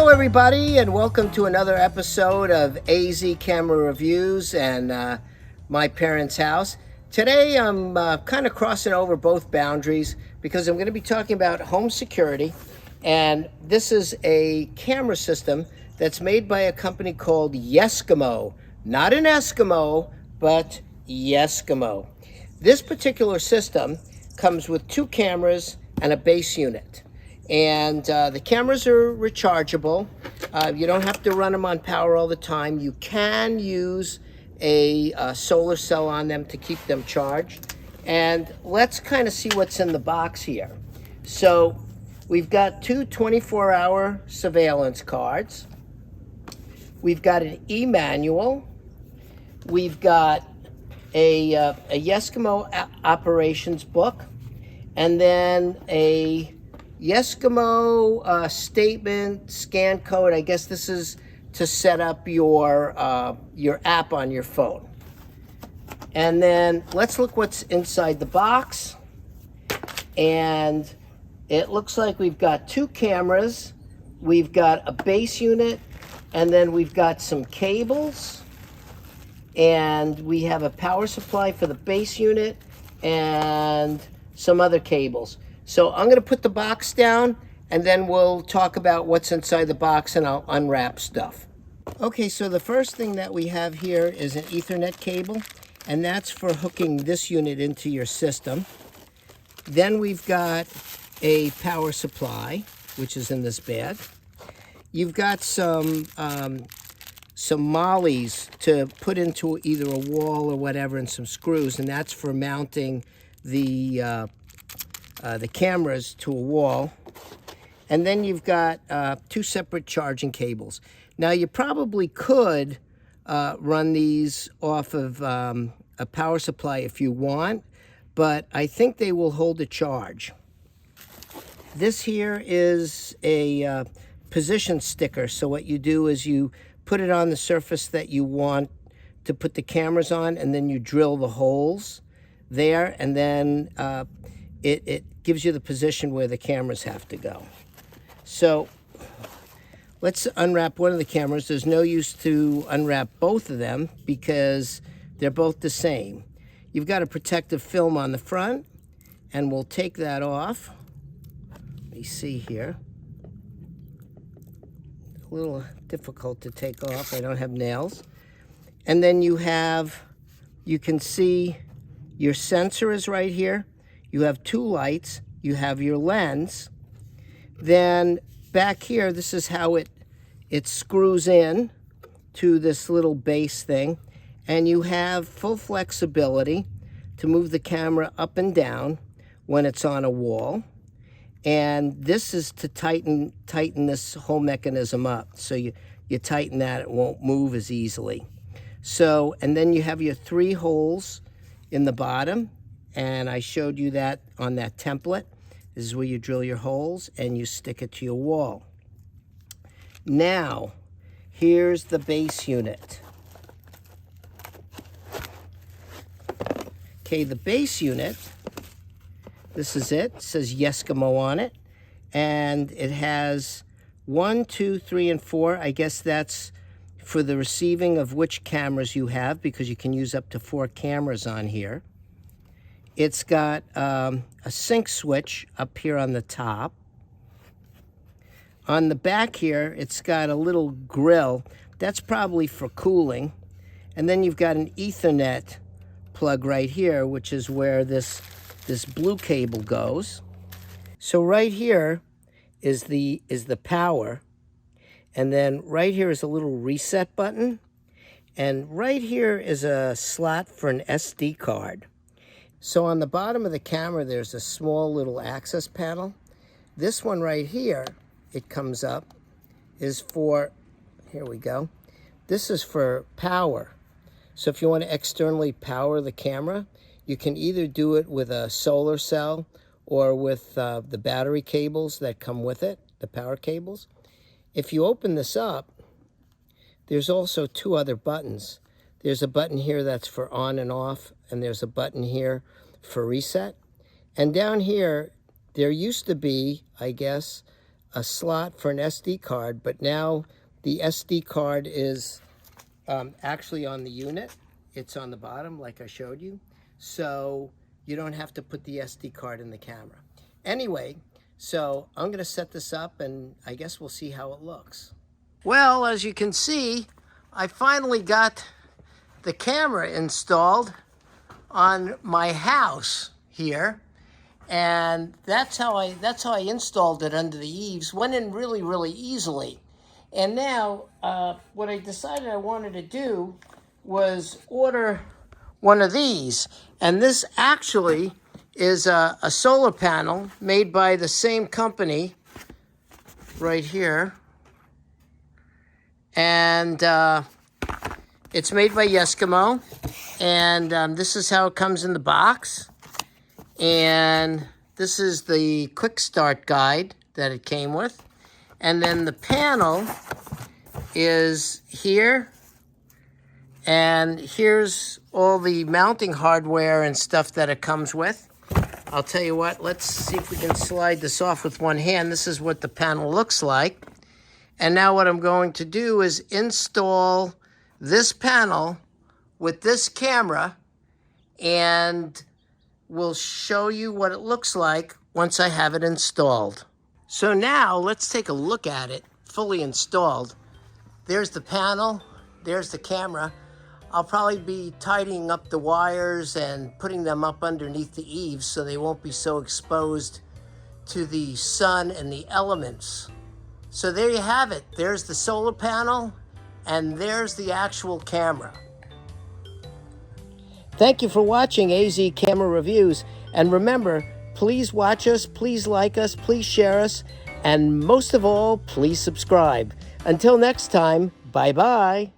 Hello everybody, and welcome to another episode of AZCAMERA Reviews and my parents' house. Today I'm kind of crossing over both boundaries because I'm going to be talking about home security, and this is a camera system that's made by a company called YESKAMO. Not an Eskimo, but YESKAMO. This particular system comes with 2 cameras and a base unit. And the cameras are rechargeable. You don't have to run them on power all the time. You can use a solar cell on them to keep them charged. And let's kind of see what's in the box here. So we've got 2 24-hour surveillance cards. We've got an e-manual. We've got a YESKAMO operations book. And then a YESKAMO statement scan code. I guess this is to set up your app on your phone. And then let's look what's inside the box. And it looks like we've got 2 cameras. We've got a base unit, and then we've got some cables. And we have a power supply for the base unit and some other cables. So I'm going to put the box down, and then we'll talk about what's inside the box, and I'll unwrap stuff. Okay, so the first thing that we have here is an Ethernet cable, and that's for hooking this unit into your system. Then we've got a power supply, which is in this bag. You've got some mollies to put into either a wall or whatever, and some screws, and that's for mounting the cameras to a wall. And then you've got 2 separate charging cables. Now you probably could run these off of a power supply if you want, but I think they will hold a charge. This here is a position sticker. So what you do is you put it on the surface that you want to put the cameras on, and then you drill the holes there, and then it gives you the position where the cameras have to go. So let's unwrap one of the cameras. There's no use to unwrap both of them because they're both the same. You've got a protective film on the front, and we'll take that off. Let me see here. A little difficult to take off. I don't have nails. And then you can see your sensor is right here. You have 2 lights. You have your lens. Then back here, this is how it screws in to this little base thing. And you have full flexibility to move the camera up and down when it's on a wall. And this is to tighten this whole mechanism up. So you tighten that, it won't move as easily. So, and then you have your 3 holes in the bottom, and I showed you that on that template. This is where you drill your holes and you stick it to your wall. Now, here's the base unit. Okay, the base unit, this is it. It says YESKAMO on it, and it has 1, 2, 3, and 4. I guess that's for the receiving of which cameras you have, because you can use up to 4 cameras on here. It's got a sync switch up here on the top. On the back here, it's got a little grill. That's probably for cooling. And then you've got an Ethernet plug right here, which is where this blue cable goes. So right here is the power. And then right here is a little reset button. And right here is a slot for an SD card. So on the bottom of the camera, there's a small little access panel. This one right here, it comes up, is for, here we go. This is for power. So if you want to externally power the camera, you can either do it with a solar cell or with the battery cables that come with it, the power cables. If you open this up, there's also 2 other buttons. There's a button here that's for on and off, and there's a button here for reset. And down here, there used to be, I guess, a slot for an SD card, but now the SD card is actually on the unit. It's on the bottom like I showed you. So you don't have to put the SD card in the camera. Anyway, so I'm going to set this up and I guess we'll see how it looks. Well, as you can see, I finally got the camera installed on my house here. And that's how I installed it under the eaves. Went in really, really easily. And now what I decided I wanted to do was order one of these. And this actually is a solar panel made by the same company right here. And it's made by YESKAMO. And this is how it comes in the box. And this is the quick start guide that it came with. And then the panel is here. And here's all the mounting hardware and stuff that it comes with. I'll tell you what, let's see if we can slide this off with one hand. This is what the panel looks like. And now what I'm going to do is install this panel with this camera, and we'll show you what it looks like once I have it installed. So now let's take a look at it fully installed. There's the panel, there's the camera. I'll probably be tidying up the wires and putting them up underneath the eaves so they won't be so exposed to the sun and the elements. So there you have it. There's the solar panel and there's the actual camera. Thank you for watching AZ Camera Reviews. And remember, please watch us, please like us, please share us, and most of all, please subscribe. Until next time, bye-bye.